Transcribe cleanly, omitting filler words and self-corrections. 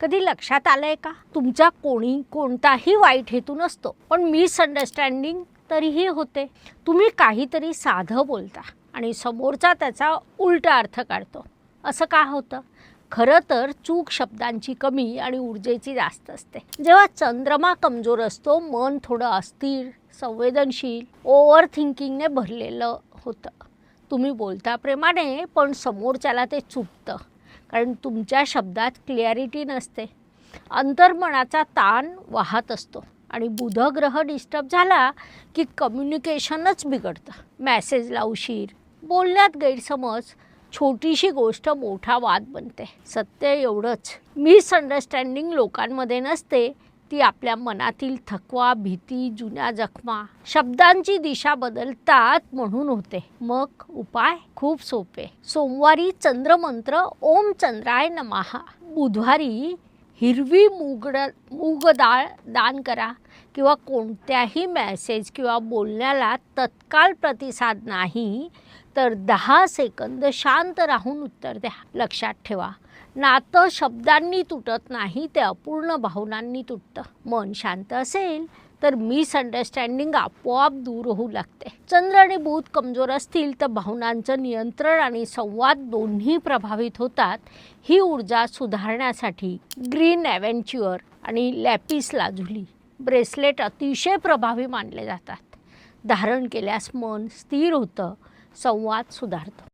कधी लक्षात आलंय का तुमचा कोणी कोणताही वाईट हेतू नसतो, पण मिसअंडरस्टँडिंग तरीही होते. तुम्ही काहीतरी साधं बोलता आणि समोरचा त्याचा उलटा अर्थ काढतो. असं का होतं? खरं तर चूक शब्दांची कमी आणि ऊर्जेची जास्त असते. जेव्हा चंद्रमा कमजोर असतो, मन थोडं अस्थिर, संवेदनशील, ओव्हर थिंकिंगने भरलेलं होतं. तुम्ही बोलता प्रेमाने, पण समोरच्याला ते चुकतं, कारण तुमच्या शब्दात क्लॅरिटी नसते. अंतर्मनाचा ताण वाहत असतो आणि बुध ग्रह डिस्टर्ब झाला की कम्युनिकेशनच बिघडतं. मॅसेजला उशीर, बोलण्यात गैरसमज, छोटीशी गोष्ट मोठा वाद बनते. सत्य एवढंच, मिसअंडरस्टँडिंग लोकांमध्ये नसते, ती आपल्या मनातील थकवा, भीती, जुन्या जखमा, शब्दांची दिशा बदलतात म्हणून होते. मग उपाय खूप सोपे. सोमवारी चंद्रमंत्र ओम चंद्राय नमः, बुधवारी हिरवी मूग डाळ दान करा, किंवा कोणत्याही मेसेज किंवा बोलण्याला तत्काळ प्रतिसाद नाही तर 10 सेकंद शांत राहून उत्तर द्या. लक्षात ठेवा, नातं शब्दांनी तुटत नाही, ते अपूर्ण भावनांनी तुटतं. मन शांत असेल तर मिसअंडरस्टँडिंग आपोआप दूर होऊ लागते. चंद्र आणि बुध कमजोर असतील तर भावनांचं नियंत्रण आणि संवाद दोन्ही प्रभावित होतात. ही ऊर्जा सुधारण्यासाठी ग्रीन ॲव्हेंच्युअर आणि लॅपिस लाजुली ब्रेसलेट अतिशय प्रभावी मानले जातात. धारण केल्यास मन स्थिर होतं, संवाद सुधारतो.